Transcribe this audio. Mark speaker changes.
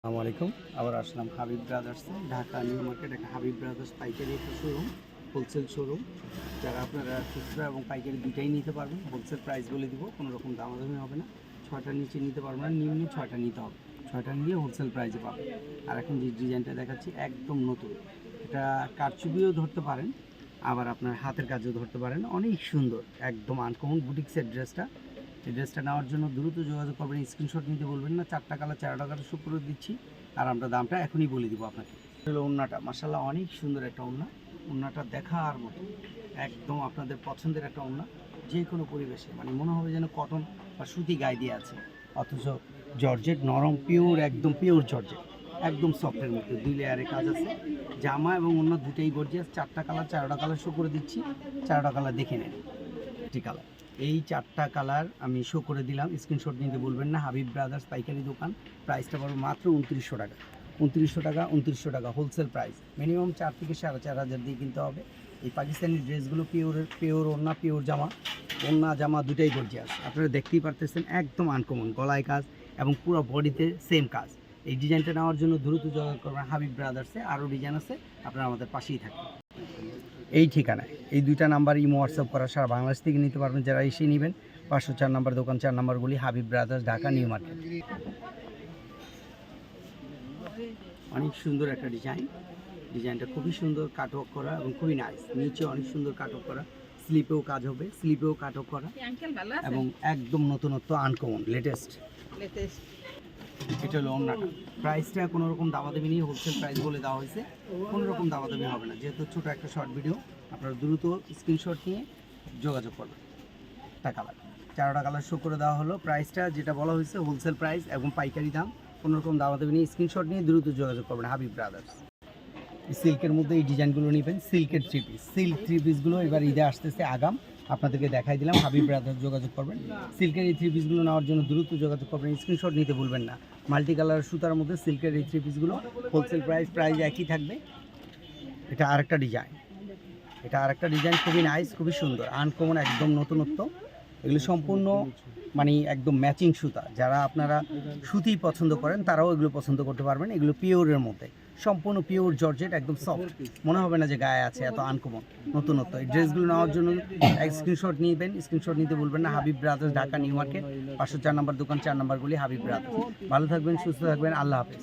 Speaker 1: আসসালামু আলাইকুম। আবার আসলাম হাবিব ব্রাদার্সে, ঢাকা নিউ মার্কেট। একটা হাবিব ব্রাদার্স পাইকারি একটা শোরুম, হোলসেল শোরুম। যারা আপনারা খুচরা এবং পাইকারি দুটাই নিতে পারবেন। হোলসেল প্রাইস বলে দিব, কোনো রকম দামাদামি হবে না। 6টার নিচে নিতে পারবেন না, নিম্ন 6টা নিতে হবে। 6টা নিলে হোলসেল প্রাইসে পাবেন। আর এখন যে ডিজাইনটা দেখাচ্ছি একদম নতুন, এটা কারচুপিও ধরতে পারেন, আবার আপনার হাতের কাজেও ধরতে পারেন। অনেক সুন্দর, একদম আনকমন বুটিক্সের ড্রেসটা। এই ড্রেসটা নেওয়ার জন্য দ্রুত যোগাযোগ করবেন, স্ক্রিনশট নিতে বলবেন না। 4টা কালার 4টা কালার শো করে দিচ্ছি, আর আমরা দামটা এখনই বলে দিব আপনাকে। হলো ওড়নাটা, মাশাআল্লাহ অনেক সুন্দর একটা ওড়না। ওড়নাটা দেখার মতো, একদম আপনাদের পছন্দের একটা ওড়না। যে কোনো পরিবেশে মানে মনে হবে যেন কটন বা সুতি গায়ে দিয়ে আছে, অথচ জর্জেট নরম, পিওর, একদম পিওর জর্জেট, একদম সফটের মধ্যে। 2 লেয়ারে কাজ আছে। জামা এবং ওড়না দুটোই গর্জিয়াস। 4টা কালার 4টা কালার শো করে দিচ্ছি, 4টা কালার দেখে নেন। কালার, এই 4টা কালার আমি শো করে দিলাম। স্ক্রিনশট নিতে বলবেন না। হাবিব ব্রাদার্স পাইকারি দোকান, প্রাইসটা পড়বে মাত্র 2900 টাকা। 2900 টাকা, 2900 টাকা হোলসেল প্রাইস। মিনিমাম 4 থেকে 4,500 দিয়ে কিনতে হবে। এই পাকিস্তানি ড্রেসগুলো পিওর ওড়না, পিওর জামা। ওড়না জামা দুটাই গর্জিয়াস, আপনারা দেখতেই পারতেছেন, একদম আনকমন। গলায় কাজ এবং পুরো বডিতে সেম কাজ। এই ডিজাইনটা নেওয়ার জন্য দ্রুত যোগাযোগ করবেন হাবিব ব্রাদার্সে। আরও ডিজাইন আছে, আপনারা আমাদের পাশেই থাকবেন। এই ঠিকানায় এই 2টা নাম্বার ইমো হোয়াটসঅ্যাপ করা, সারা বাংলাদেশ থেকে নিতে পারবেন। যারা এসে নেবেন, 504 নাম্বার দোকান, 4 নাম্বারগুলি, Habib brothers, Dhaka new market. অনেক সুন্দর একটা ডিজাইন। ডিজাইনটা খুবই সুন্দর, কাটওয়ার্ক করা এবং খুবই নাইস। নিচে অনেক সুন্দর কাটওয়ার্ক করা, স্লিপেও কাজ হবে, স্লিপেও কাটওয়ার্ক করা এবং একদম নতুনত্ব, আনকমন, লেটেস্ট। এটা হলো ওড়নাটা। প্রাইসটা কোনো রকম দামাদামি নিয়ে হোলসেল প্রাইস বলে দেওয়া হয়েছে, কোনো রকম দামাদামি হবে না। যেহেতু ছোটো একটা শর্ট ভিডিও, আপনারা দ্রুত স্ক্রিনশট নিয়ে যোগাযোগ করবেন। 4টা কালার 4টা কালার শো করে দেওয়া হলো। প্রাইসটা যেটা বলা হয়েছে হোলসেল প্রাইস এবং পাইকারি দাম, কোনো রকম দামাদামি নিয়ে স্ক্রিনশট নিয়ে দ্রুত যোগাযোগ করবেন হাবিব ব্রাদার্স। সিল্কের মধ্যে এই ডিজাইনগুলো নেবেন, সিল্কের 3 পিস। সিল্ক 3 পিসগুলো এবার ঈদে আসতেছে, আগাম আপনাদেরকে দেখাই দিলাম। হাবিব ব্রাদার্স যোগাযোগ করবেন। সিল্কের এই 3 পিসগুলো নেওয়ার জন্য দ্রুত যোগাযোগ করবেন, স্ক্রিনশট নিতে ভুলবেন না। মাল্টি কালার সুতার মধ্যে সিল্কের এই 3 পিসগুলো হোলসেল প্রাইস একই থাকবে। এটা আরেকটা ডিজাইন, খুবই নাইস, খুবই সুন্দর, আনকমন, একদম নতুনত্ব। এগুলো সম্পূর্ণ মানে একদম ম্যাচিং সুতা। যারা আপনারা সুতি পছন্দ করেন তারাও এগুলো পছন্দ করতে পারবেন। এগুলো পিওরের মধ্যে, সম্পূর্ণ পিওর জর্জেট, একদম সফট, মনে হবে না যে গায়ে আছে, এত আনকমন নতুনত্ব। এই ড্রেসগুলো নেওয়ার জন্য স্ক্রিনশট নিবেন, স্ক্রিনশট নিতে বলবেন না। Habib brothers, Dhaka new market, 504 number দোকান, 4 নাম্বারগুলি, হাবিব ব্রাদার্স। ভালো থাকবেন, সুস্থ থাকবেন, আল্লাহ হাফেজ।